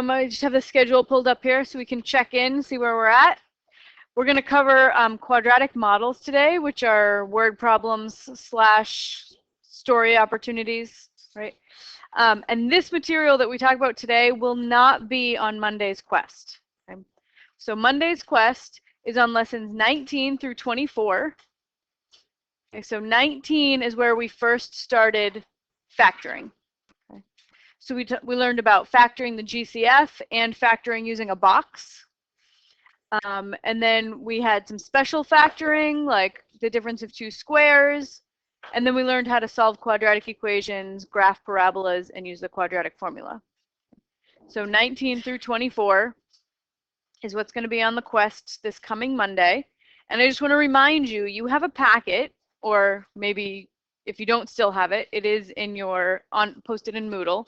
I just have the schedule pulled up here so we can check in, see where we're at. We're going to cover quadratic models today, which are word problems / story opportunities, right? And this material that we talk about today will not be on Monday's quest. Okay? So Monday's quest is on lessons 19 through 24. Okay, so 19 is where we first started factoring. Okay? So we learned about factoring the GCF and factoring using a box. And then we had some special factoring, like the difference of two squares. And then we learned how to solve quadratic equations, graph parabolas, and use the quadratic formula. So 19 through 24 is what's going to be on the quest this coming Monday. And I just want to remind you, you have a packet, or maybe if you don't still have it, it is in your posted in Moodle,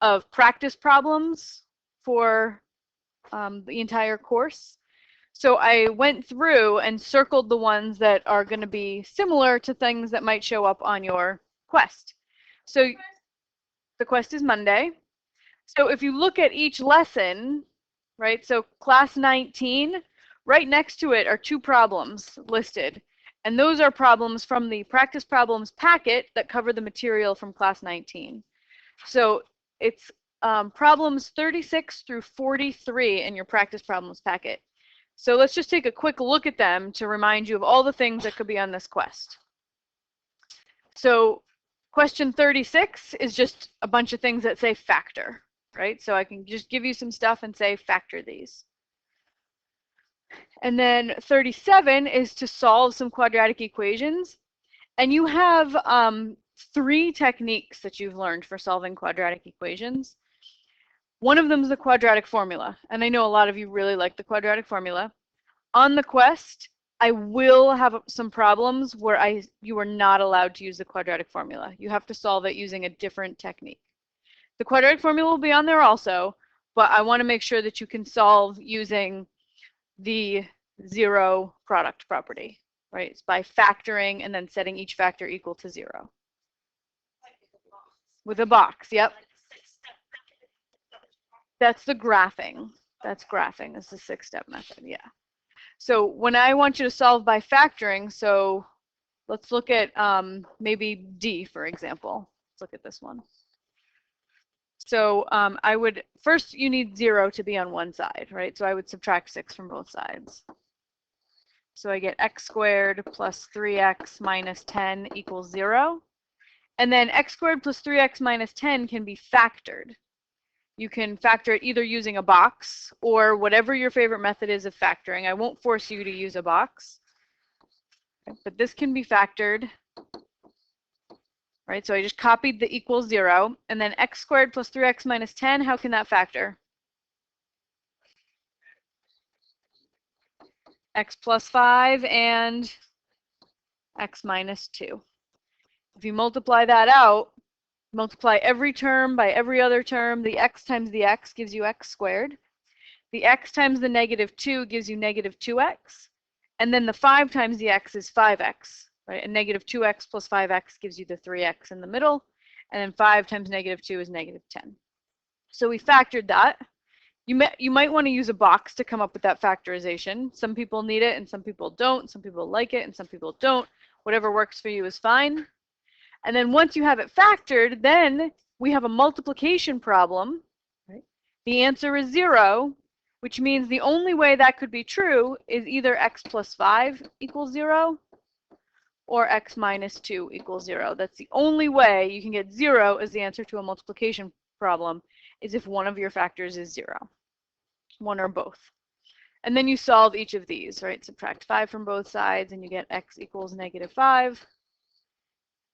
of practice problems for the entire course. So I went through and circled the ones that are going to be similar to things that might show up on your quest. So the quest is Monday. So if you look at each lesson, right, so class 19, right next to it are two problems listed. And those are problems from the practice problems packet that cover the material from class 19. So it's problems 36 through 43 in your practice problems packet. So let's just take a quick look at them to remind you of all the things that could be on this quest. So question 36 is just a bunch of things that say factor, right? So I can just give you some stuff and say factor these. And then 37 is to solve some quadratic equations. And you have 3 techniques that you've learned for solving quadratic equations. One of them is the quadratic formula, and I know a lot of you really like the quadratic formula. On the quest, I will have some problems where you are not allowed to use the quadratic formula. You have to solve it using a different technique. The quadratic formula will be on there also, but I want to make sure that you can solve using the zero product property, right? It's by factoring and then setting each factor equal to 0. With a box, yep. That's the graphing. That's graphing. It's the 6-step method, yeah. So when I want you to solve by factoring, so let's look at maybe D, for example. Let's look at this one. So first you need 0 to be on one side, right? So I would subtract 6 from both sides. So I get x squared plus 3x minus 10 equals 0. And then x squared plus 3x minus 10 can be factored. You can factor it either using a box or whatever your favorite method is of factoring. I won't force you to use a box, but this can be factored, right? So I just copied the equals 0, and then x squared plus 3x minus 10, how can that factor? X plus 5 and x minus 2. If you multiply that out, multiply every term by every other term, the x times the x gives you x squared. The x times the negative 2 gives you negative 2x. And then the 5 times the x is 5x, right? And negative 2x plus 5x gives you the 3x in the middle. And then 5 times negative 2 is negative 10. So we factored that. You might want to use a box to come up with that factorization. Some people need it and some people don't. Some people like it and some people don't. Whatever works for you is fine. And then once you have it factored, then we have a multiplication problem. Right? The answer is 0, which means the only way that could be true is either x plus 5 equals 0 or x minus 2 equals 0. That's the only way you can get 0 as the answer to a multiplication problem, is if one of your factors is 0, one or both. And then you solve each of these, right? Subtract 5 from both sides and you get x equals negative 5.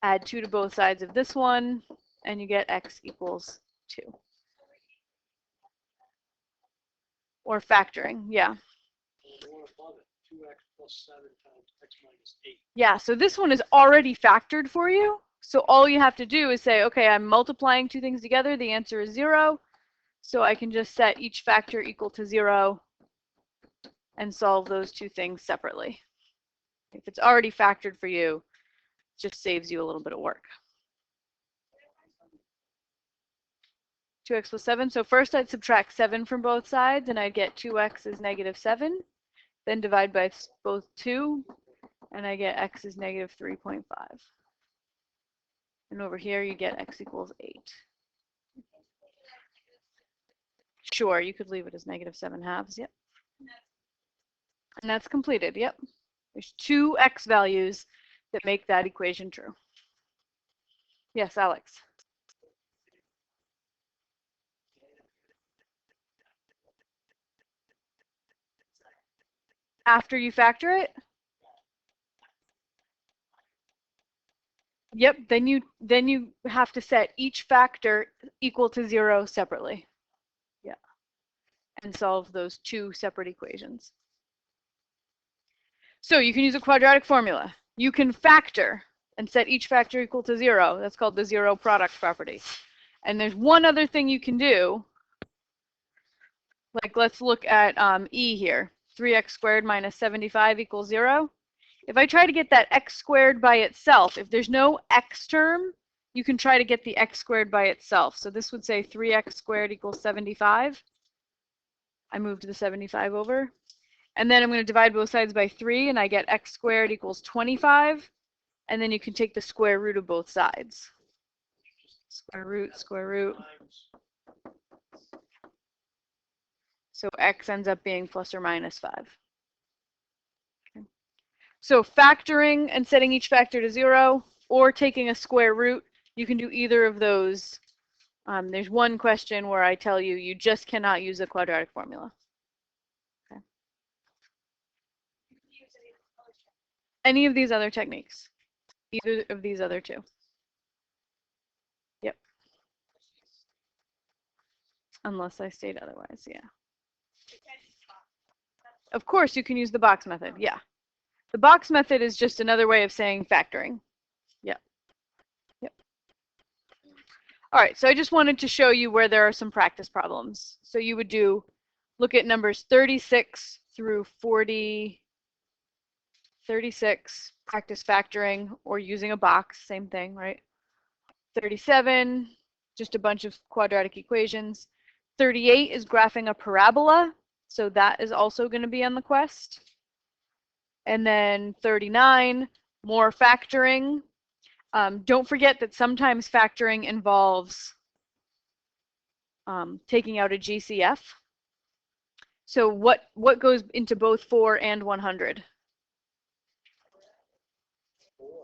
Add 2 to both sides of this one, and you get x equals 2. Or factoring, yeah. 2x plus 7 times x minus 8. Yeah, so this one is already factored for you. So all you have to do is say, okay, I'm multiplying two things together. The answer is 0. So I can just set each factor equal to 0 and solve those two things separately. If it's already factored for you, it just saves you a little bit of work. 2x plus 7. So first I'd subtract 7 from both sides, and I'd get 2x is negative 7. Then divide by both 2, and I get x is negative 3.5. And over here you get x equals 8. Sure, you could leave it as negative 7/2. Yep. And that's completed. Yep. There's two x values that make that equation true. Yes, Alex. After you factor it? Yep, then you have to set each factor equal to 0 separately. Yeah. And solve those two separate equations. So you can use a quadratic formula. You can factor and set each factor equal to 0. That's called the zero product property. And there's one other thing you can do. Like, let's look at E here. 3x squared minus 75 equals 0. If I try to get that x squared by itself, if there's no x term, you can try to get the x squared by itself. So this would say 3x squared equals 75. I moved the 75 over. And then I'm going to divide both sides by 3, and I get x squared equals 25. And then you can take the square root of both sides. Square root, square root. So x ends up being plus or minus 5. Okay. So factoring and setting each factor to 0, or taking a square root, you can do either of those. There's one question where I tell you, you just cannot use a quadratic formula. Okay. Any of these other techniques. Either of these other two. Yep. Unless I state otherwise, yeah. Of course, you can use the box method, yeah. The box method is just another way of saying factoring. Yep. Yep. All right, so I just wanted to show you where there are some practice problems. So you would look at numbers 36 through 40, 36, practice factoring, or using a box, same thing, right? 37, just a bunch of quadratic equations. 38 is graphing a parabola, so that is also going to be on the quest. And then 39, more factoring. Don't forget that sometimes factoring involves taking out a GCF. So what goes into both 4 and 100?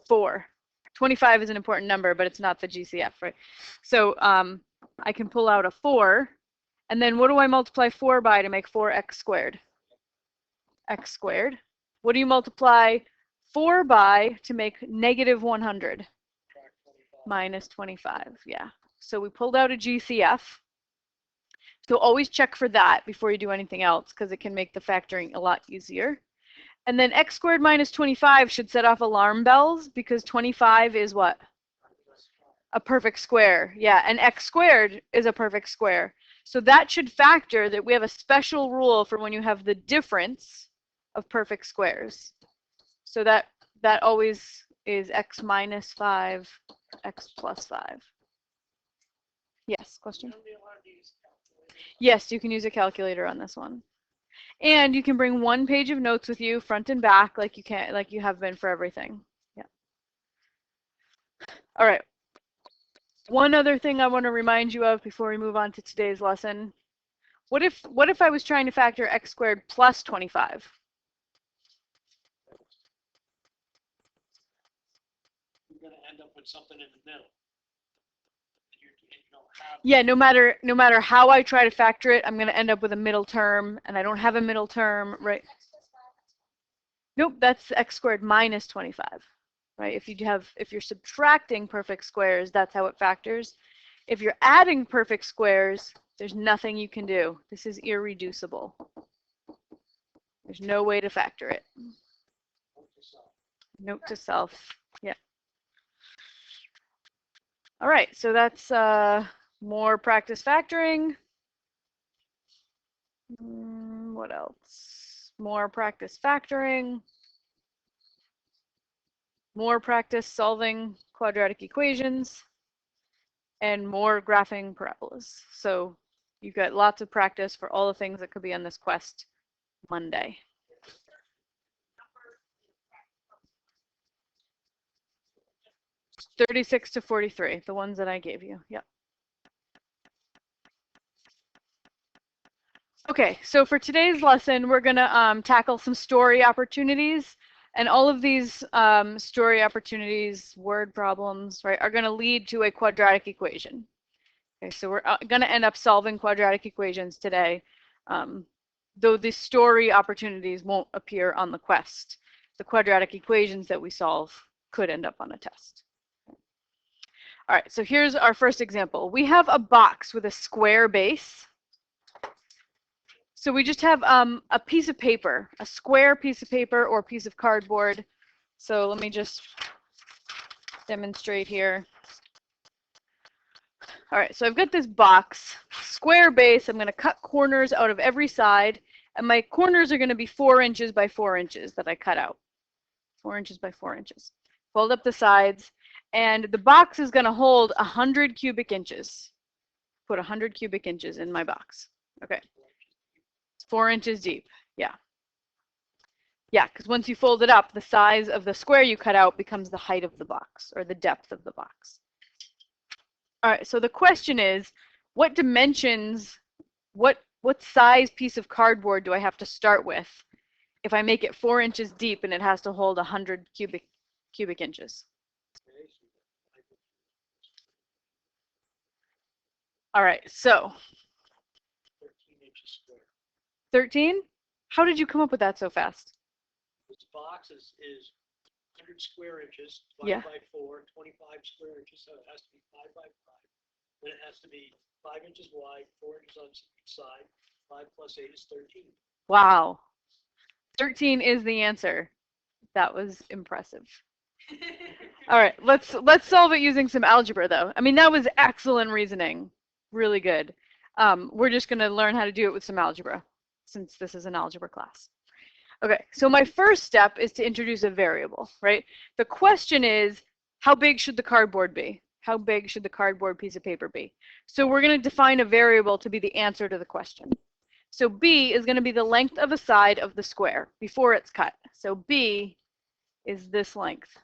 4. 25 is an important number, but it's not the GCF, right? So I can pull out a 4, and then what do I multiply 4 by to make 4x squared? X squared. What do you multiply 4 by to make negative 100? Minus 25, yeah. So we pulled out a GCF. So always check for that before you do anything else, because it can make the factoring a lot easier. And then x squared minus 25 should set off alarm bells, because 25 is what? A perfect square. Yeah, and x squared is a perfect square. So that should factor that we have a special rule for when you have the difference of perfect squares. So that always is x minus 5, x plus 5. Yes, question? Yes, you can use a calculator on this one. And you can bring one page of notes with you, front and back, like you have been for everything. Yeah. All right. One other thing I want to remind you of before we move on to today's lesson. What if I was trying to factor x squared plus 25? You're going to end up with something in the middle. Yeah, no matter how I try to factor it, I'm going to end up with a middle term, and I don't have a middle term, right? Nope, that's x squared minus 25, right? If you're subtracting perfect squares, that's how it factors. If you're adding perfect squares, there's nothing you can do. This is irreducible. There's no way to factor it. Note to self. Yeah. All right, so that's more practice factoring. What else? More practice factoring. More practice solving quadratic equations. and more graphing parabolas. So you've got lots of practice for all the things that could be on this quest Monday. It's 36 to 43, the ones that I gave you. Yep. Okay, so for today's lesson, we're going to tackle some story opportunities. And all of these story opportunities, word problems, right, are going to lead to a quadratic equation. Okay, so we're going to end up solving quadratic equations today, though the story opportunities won't appear on the quest. The quadratic equations that we solve could end up on a test. All right, so here's our first example. We have a box with a square base. So we just have a piece of paper, a square piece of paper or piece of cardboard. So let me just demonstrate here. All right, so I've got this box, square base. I'm going to cut corners out of every side, and my corners are going to be 4 inches by 4 inches that I cut out. 4 inches by 4 inches. Fold up the sides, and the box is going to hold 100 cubic inches. Put 100 cubic inches in my box. Okay. 4 inches deep, yeah. Yeah, because once you fold it up, the size of the square you cut out becomes the height of the box, or the depth of the box. All right, so the question is, what dimensions, what size piece of cardboard do I have to start with if I make it 4 inches deep and it has to hold 100 cubic inches? All right, so 13 inches square. 13? How did you come up with that so fast? This box is 100 square inches, divided by 4, 25 square inches, so it has to be 5 by 5. Then it has to be 5 inches wide, 4 inches on each side. 5 plus 8 is 13. Wow. 13 is the answer. That was impressive. All right, let's solve it using some algebra, though. I mean, that was excellent reasoning. Really good. We're just going to learn how to do it with some algebra, since this is an algebra class. Okay, so my first step is to introduce a variable, right? The question is, how big should the cardboard be? How big should the cardboard piece of paper be? So we're going to define a variable to be the answer to the question. So B is going to be the length of a side of the square before it's cut. So B is this length.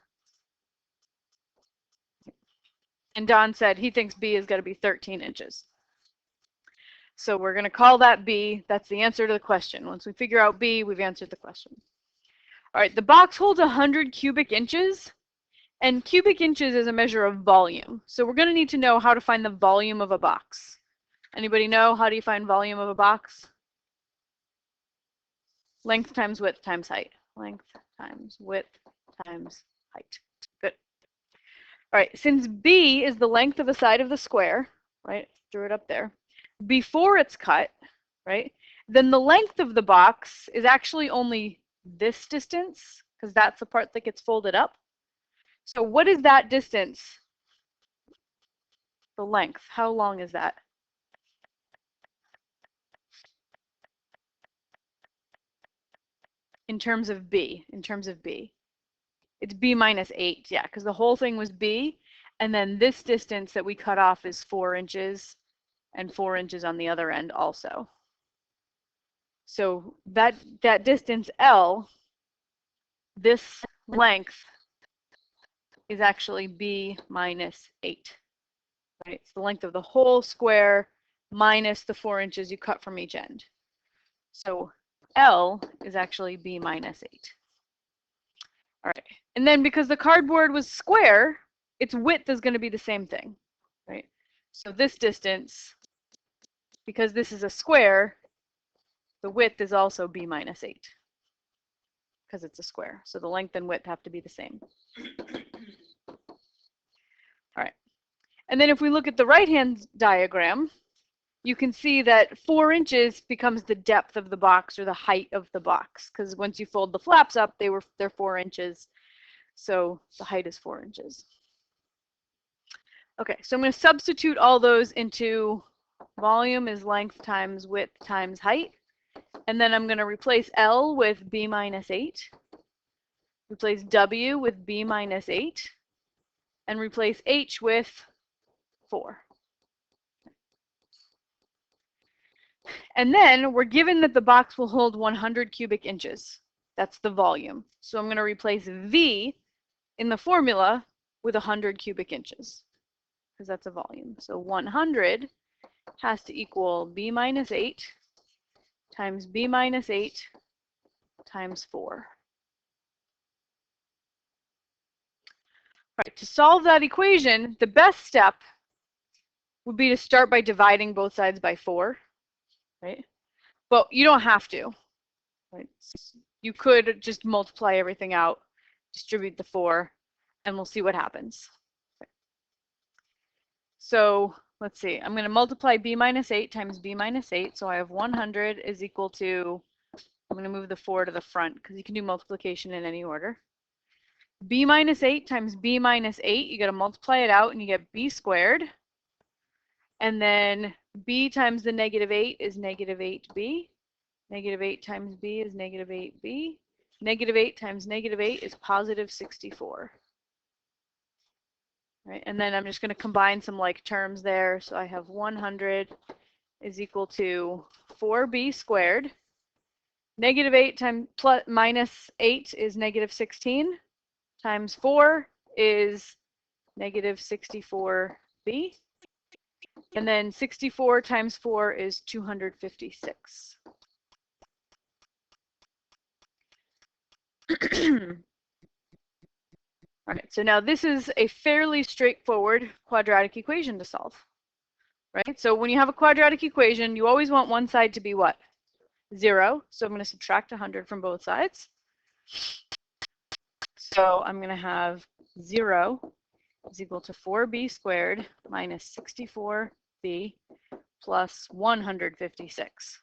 And Don said he thinks B is going to be 13 inches. So we're going to call that B. That's the answer to the question. Once we figure out B, we've answered the question. All right, the box holds 100 cubic inches, and cubic inches is a measure of volume. So we're going to need to know how to find the volume of a box. Anybody know how do you find volume of a box? Length times width times height. Length times width times height. Good. All right, since B is the length of a side of the square, right, drew it up there, before it's cut, right, then the length of the box is actually only this distance, because that's the part that gets folded up. So what is that distance? The length, how long is that? In terms of B, It's B minus 8, yeah, because the whole thing was B, and then this distance that we cut off is 4 inches, and 4 inches on the other end also. So that distance L, this length, is actually B minus 8. Right? It's the length of the whole square minus the 4 inches you cut from each end. So L is actually B minus 8. All right. And then because the cardboard was square, its width is going to be the same thing. Right? So this distance, because this is a square, the width is also B minus 8. Because it's a square. So the length and width have to be the same. All right. And then if we look at the right-hand diagram, you can see that 4 inches becomes the depth of the box or the height of the box. Because once you fold the flaps up, they're 4 inches. So the height is 4 inches. Okay, so I'm going to substitute all those into volume is length times width times height. And then I'm going to replace L with B minus 8. Replace W with B minus 8. And replace H with 4. And then we're given that the box will hold 100 cubic inches. That's the volume. So I'm going to replace V in the formula with 100 cubic inches, because that's a volume. So 100 has to equal B minus 8 times B minus 8 times 4. Right, to solve that equation, the best step would be to start by dividing both sides by 4, right? But you don't have to, right? You could just multiply everything out, distribute the 4, and we'll see what happens. Okay. So let's see, I'm going to multiply B minus 8 times B minus 8, so I have 100 is equal to, I'm going to move the 4 to the front because you can do multiplication in any order. B minus 8 times B minus 8, you got to multiply it out and you get B squared. And then B times the negative 8 is negative 8B. Negative 8 times B is negative 8B. Negative 8 times negative 8 is positive 64. Right? And then I'm just going to combine some like terms there. So I have 100 is equal to 4B squared. Negative 8 times plus minus 8 is negative 16. Times 4 is negative 64B. And then 64 times 4 is 256. All right, so now this is a fairly straightforward quadratic equation to solve, right? So when you have a quadratic equation, you always want one side to be what? 0. So I'm going to subtract 100 from both sides. So I'm going to have 0 is equal to 4b squared minus 64b plus 156.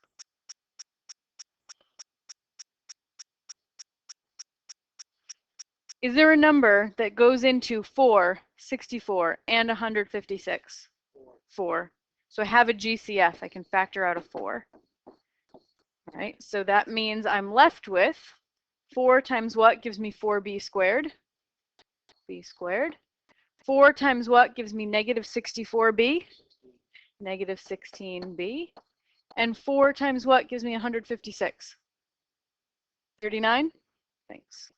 Is there a number that goes into 4, 64, and 156? 4. So I have a GCF. I can factor out a 4. All right, so that means I'm left with 4 times what gives me 4b squared? B squared. 4 times what gives me negative 64b? Negative 16b. And 4 times what gives me 156? 39? Thanks.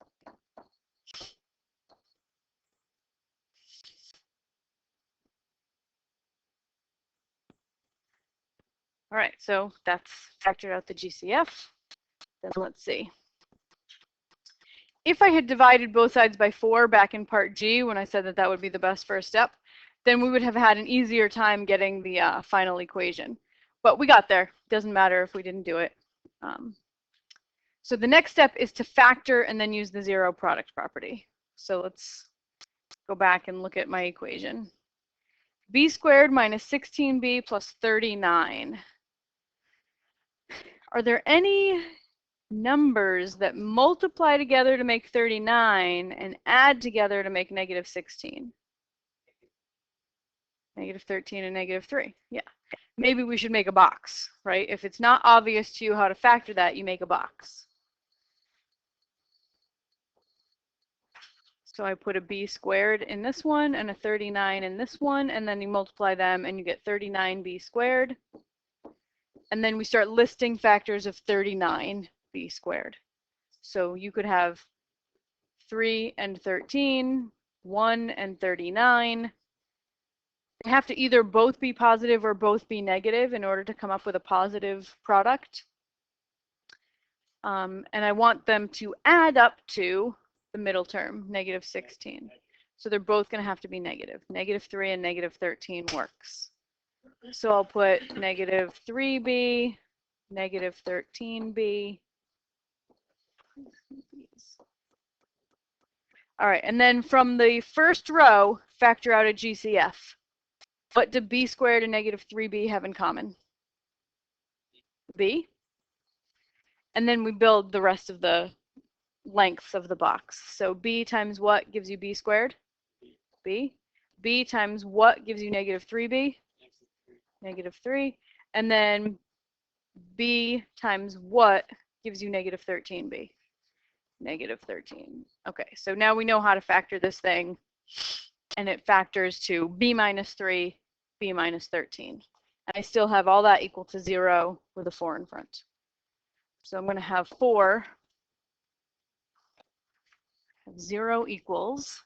All right, so that's factored out the GCF. Then let's see. If I had divided both sides by 4 back in part G, when I said that that would be the best first step, then we would have had an easier time getting the final equation. But we got there. Doesn't matter if we didn't do it. So the next step is to factor and then use the zero product property. So let's go back and look at my equation. B squared minus 16b plus 39. Are there any numbers that multiply together to make 39 and add together to make negative 16? Negative 13 and negative 3. Yeah. Maybe we should make a box, right? If it's not obvious to you how to factor that, you make a box. So I put a b squared in this one and a 39 in this one, and then you multiply them and you get 39b squared. And then we start listing factors of 39b squared. So you could have 3 and 13, 1 and 39. They have to either both be positive or both be negative in order to come up with a positive product. And I want them to add up to the middle term, negative 16. So they're both going to have to be negative. Negative 3 and negative 13 works. So I'll put negative 3b, negative 13b. All right, and then from the first row, factor out a GCF. What do b squared and negative 3b have in common? B. And then we build the rest of the lengths of the box. So b times what gives you b squared? B. B times what gives you negative 3b? Negative 3. And then b times what gives you negative 13b? Negative 13. Okay, so now we know how to factor this thing. And it factors to b minus 3 b minus 13. And I still have all that equal to 0 with a 4 in front. So I'm going to have 4, 0 equals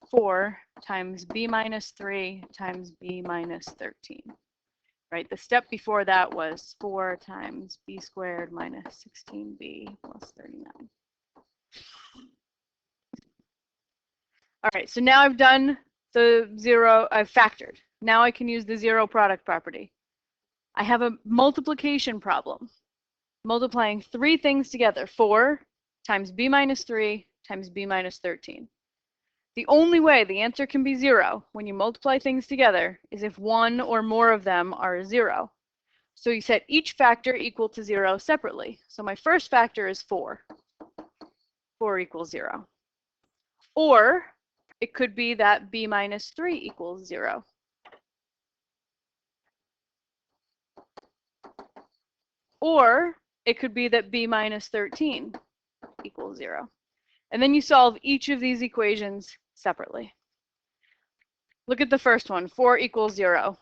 4 times b minus 3 times b minus 13. Right, the step before that was 4 times b squared minus 16b plus 39. All right, so now I've done the 0, I've factored. Now I can use the 0 product property. I have a multiplication problem. Multiplying 3 things together, 4 times b minus 3 times b minus 13. The only way the answer can be 0 when you multiply things together is if one or more of them are 0. So you set each factor equal to 0 separately. So my first factor is 4. 4 equals 0. Or it could be that b minus 3 equals 0. Or it could be that b minus 13 equals 0. And then you solve each of these equations separately. Look at the first one, 4 equals 0.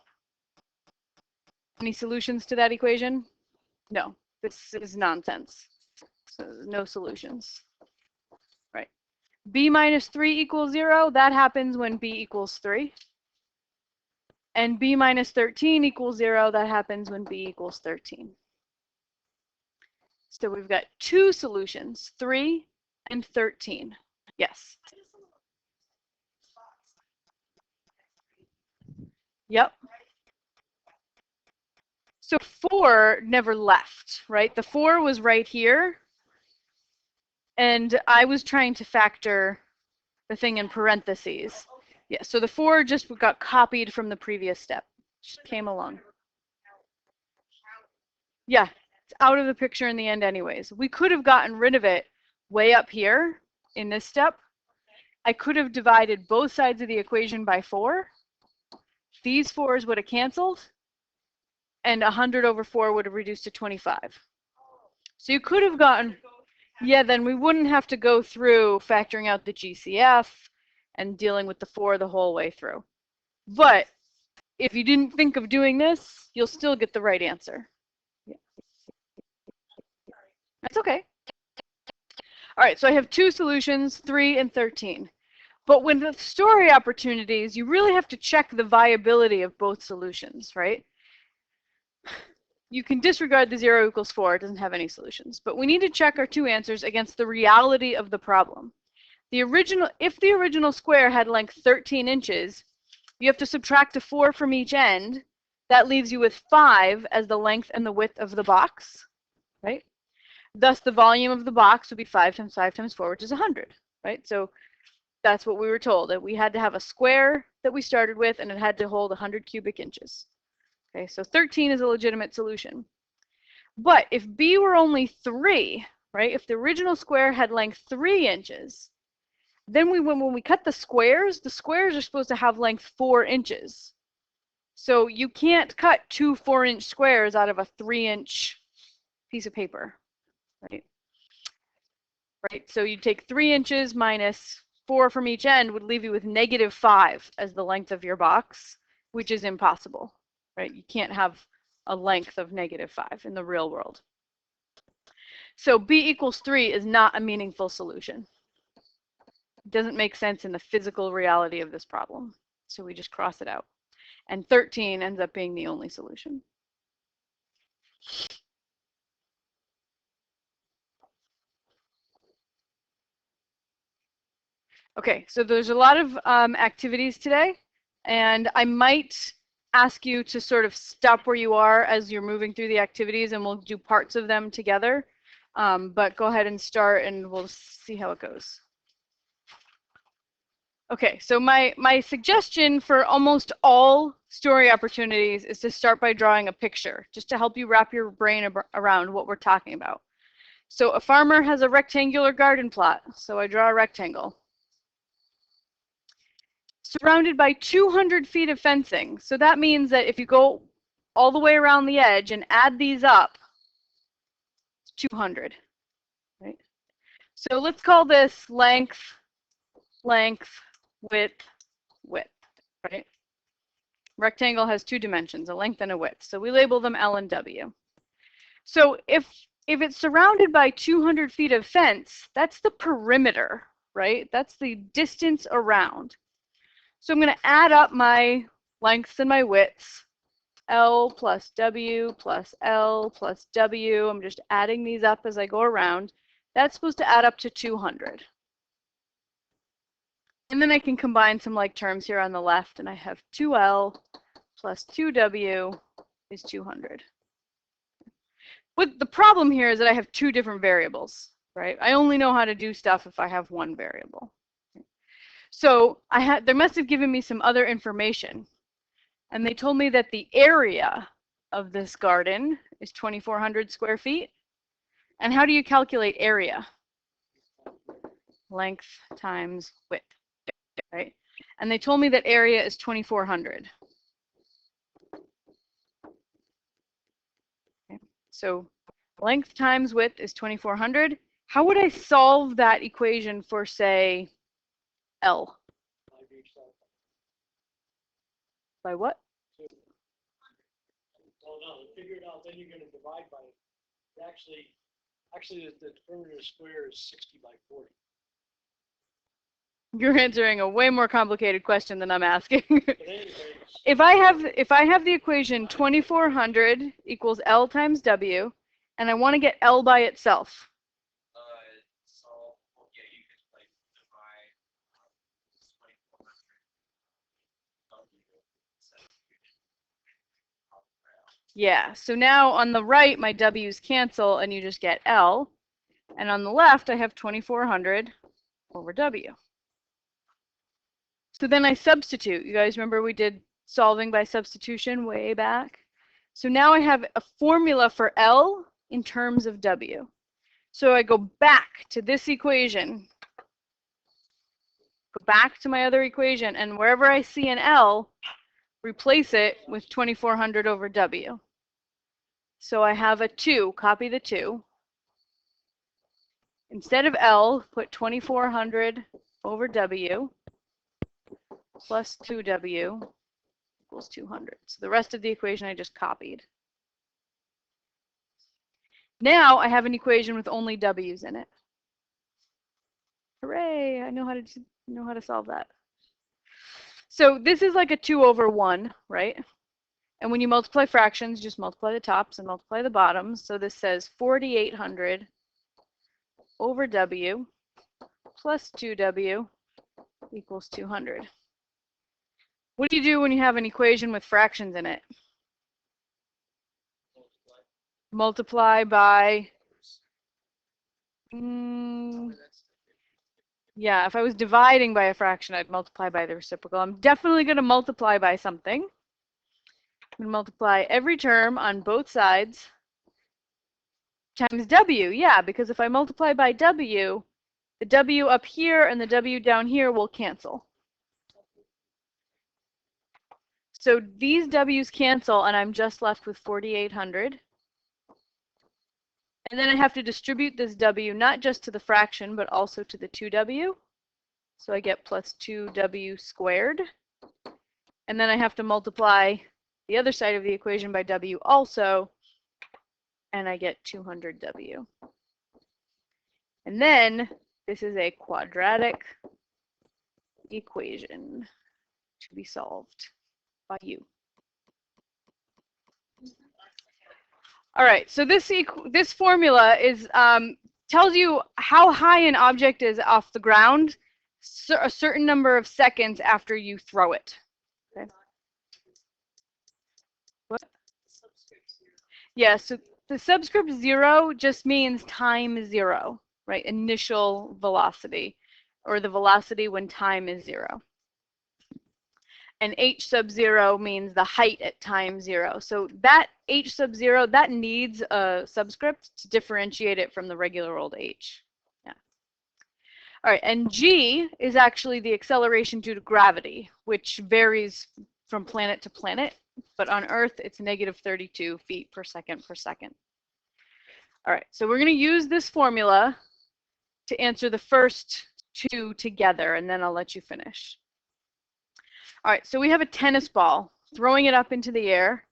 Any solutions to that equation? No, this is nonsense. So no solutions. Right. B minus 3 equals 0, that happens when b equals 3. And b minus 13 equals 0, that happens when b equals 13. So we've got 2 solutions, 3 and 13. Yes. Yep. So 4 never left, right? The 4 was right here. And I was trying to factor the thing in parentheses. Yeah, so the 4 just got copied from the previous step. Just came along. Yeah, it's out of the picture in the end anyways. We could have gotten rid of it way up here in this step. I could have divided both sides of the equation by 4. These 4s would have canceled. And 100 over 4 would have reduced to 25. So you could have gotten, yeah, then we wouldn't have to go through factoring out the GCF and dealing with the 4 the whole way through. But if you didn't think of doing this, you'll still get the right answer. Yeah. That's okay. All right, so I have 2 solutions, 3 and 13. But with the story opportunities, you really have to check the viability of both solutions, right? You can disregard the 0 equals 4, it doesn't have any solutions. But we need to check our 2 answers against the reality of the problem. If the original square had length 13 inches, you have to subtract a 4 from each end. That leaves you with 5 as the length and the width of the box, right? Thus, the volume of the box would be 5 times 5 times 4, which is 100, right? So that's what we were told, that we had to have a square that we started with, and it had to hold 100 cubic inches. Okay, so 13 is a legitimate solution. But if b were only 3, right, if the original square had length 3 inches, then when we cut the squares are supposed to have length 4 inches. So you can't cut 2 4-inch squares out of a 3-inch piece of paper, right? Right, so you take 3 inches minus 4 from each end would leave you with -5 as the length of your box, which is impossible. Right? You can't have a length of -5 in the real world. So b equals 3 is not a meaningful solution. It doesn't make sense in the physical reality of this problem. So we just cross it out. And 13 ends up being the only solution. Okay, so there's a lot of activities today, and I might ask you to sort of stop where you are as you're moving through the activities, and we'll do parts of them together. But go ahead and start, and we'll see how it goes. Okay, so my suggestion for almost all story opportunities is to start by drawing a picture, just to help you wrap your brain around what we're talking about. So a farmer has a rectangular garden plot, so I draw a rectangle. Surrounded by 200 feet of fencing. So that means that if you go all the way around the edge and add these up, 200, right? So let's call this length, width, right? Rectangle has two dimensions, a length and a width. So we label them L and W. So if it's surrounded by 200 feet of fence, that's the perimeter, right? That's the distance around. So I'm going to add up my lengths and my widths. L plus W plus L plus W. I'm just adding these up as I go around. That's supposed to add up to 200. And then I can combine some like terms here on the left, and I have 2L plus 2W is 200. But the problem here is that I have two different variables, right? I only know how to do stuff if I have one variable. So they must have given me some other information. And they told me that the area of this garden is 2,400 square feet. And how do you calculate area? Length times width, right? And they told me that area is 2,400. Okay. So length times width is 2,400. How would I solve that equation for, say, L? By what? Oh no, figure it out, then you're going to divide by it. Actually the perimeter square is 60 by 40. You're answering a way more complicated question than I'm asking. Anyways, if I have the equation 2,400 equals L times W, and I want to get L by itself. You could like divide 2,400 Yeah, so now on the right, my W's cancel, and you just get L. And on the left, I have 2,400 over W. So then I substitute. You guys remember we did solving by substitution way back? So now I have a formula for L in terms of W. So I go back to this equation, go back to my other equation, and wherever I see an L, replace it with 2,400 over W. So I have a 2, copy the 2. Instead of L, put 2,400 over W plus 2W equals 200. So the rest of the equation I just copied. Now I have an equation with only W's in it. Hooray, I know how to solve that. So this is like a 2 over 1, right? And when you multiply fractions, just multiply the tops and multiply the bottoms. So this says 4,800 over W plus 2W equals 200. What do you do when you have an equation with fractions in it? Multiply by, yeah, if I was dividing by a fraction, I'd multiply by the reciprocal. I'm definitely going to multiply by something. I'm going to multiply every term on both sides times W. Yeah, because if I multiply by W, the W up here and the W down here will cancel. So these W's cancel, and I'm just left with 4,800. And then I have to distribute this W not just to the fraction, but also to the 2W. So I get plus 2W squared. And then I have to multiply the other side of the equation by W also, and I get 200W. And then this is a quadratic equation to be solved by you. All right, so this formula is tells you how high an object is off the ground a certain number of seconds after you throw it. Okay. What? Yeah, so the subscript 0 just means time 0, right? Initial velocity, or the velocity when time is 0. And h sub 0 means the height at time 0. So that h sub 0, that needs a subscript to differentiate it from the regular old h. Yeah. All right, and g is actually the acceleration due to gravity, which varies from planet to planet. But on Earth, it's negative 32 feet per second per second. All right, so we're going to use this formula to answer the first two together, and then I'll let you finish. All right, so we have a tennis ball, throwing it up into the air.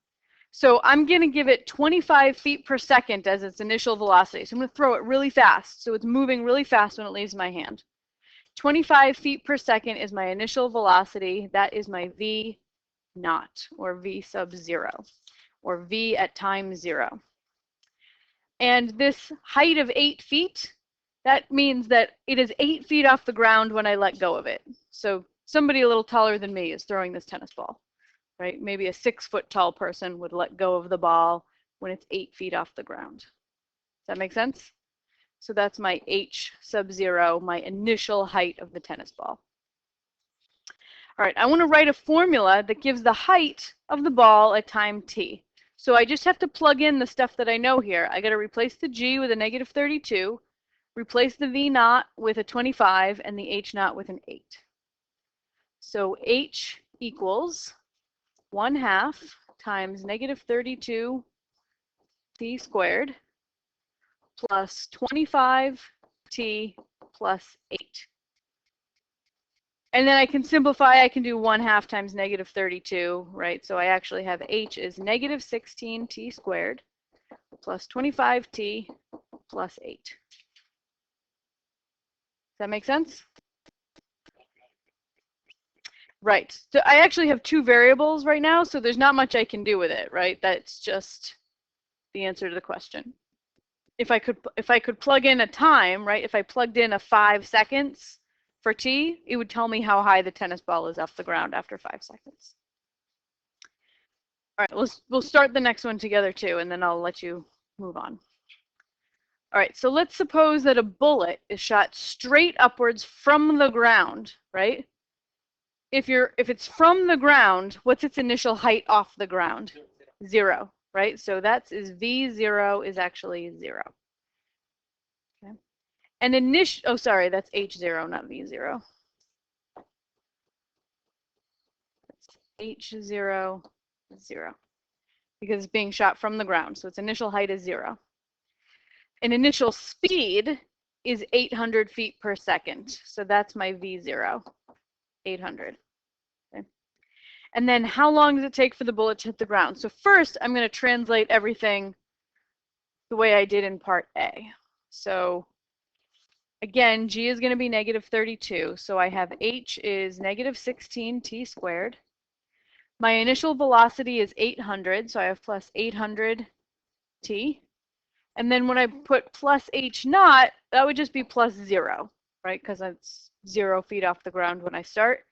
So I'm going to give it 25 feet per second as its initial velocity. So I'm going to throw it really fast. So it's moving really fast when it leaves my hand. 25 feet per second is my initial velocity. That is my v naught, or v sub 0, or v at time 0. And this height of 8 feet, that means that it is 8 feet off the ground when I let go of it. So somebody a little taller than me is throwing this tennis ball, right? Maybe a 6-foot tall person would let go of the ball when it's 8 feet off the ground. Does that make sense? So that's my h sub 0, my initial height of the tennis ball. All right, I want to write a formula that gives the height of the ball at time t. So I just have to plug in the stuff that I know here. I got to replace the g with a negative 32, replace the v naught with a 25, and the h naught with an 8. So h equals 1/2 times negative 32 t squared plus 25t plus 8. And then I can simplify. I can do 1/2 times negative 32, right? So I actually have h is negative 16t squared plus 25t plus 8. Does that make sense? Right. So I actually have 2 variables right now, so there's not much I can do with it, right? That's just the answer to the question. If I could plug in a time, right? If I plugged in a 5 seconds for t, it would tell me how high the tennis ball is off the ground after 5 seconds. All right, we'll start the next one together too, and then I'll let you move on. All right, so let's suppose that a bullet is shot straight upwards from the ground, right? If it's from the ground, what's its initial height off the ground? 0, right? So that's v0 is actually 0. Okay. And that's h0, not v0. That's h0, 0. Because it's being shot from the ground, so its initial height is 0. An initial speed is 800 feet per second, so that's my v0, 800. Okay. And then how long does it take for the bullet to hit the ground? So first, I'm going to translate everything the way I did in part A. So again, g is going to be negative 32, so I have h is negative 16t squared. My initial velocity is 800, so I have plus 800t. And then when I put plus h naught, that would just be plus 0, right? Because it's 0 feet off the ground when I start.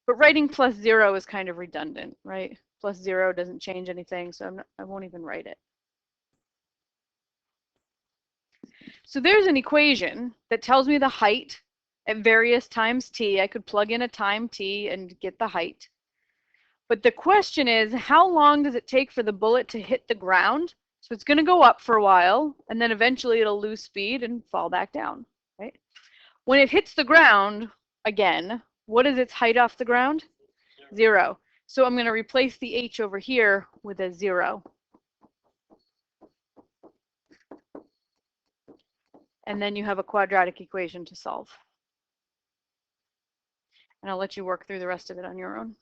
But writing plus 0 is kind of redundant, right? Plus 0 doesn't change anything, so I won't even write it. So there's an equation that tells me the height at various times t. I could plug in a time t and get the height. But the question is, how long does it take for the bullet to hit the ground? So it's going to go up for a while, and then eventually it'll lose speed and fall back down, right? When it hits the ground, again, what is its height off the ground? 0. So I'm going to replace the h over here with a 0. And then you have a quadratic equation to solve. And I'll let you work through the rest of it on your own.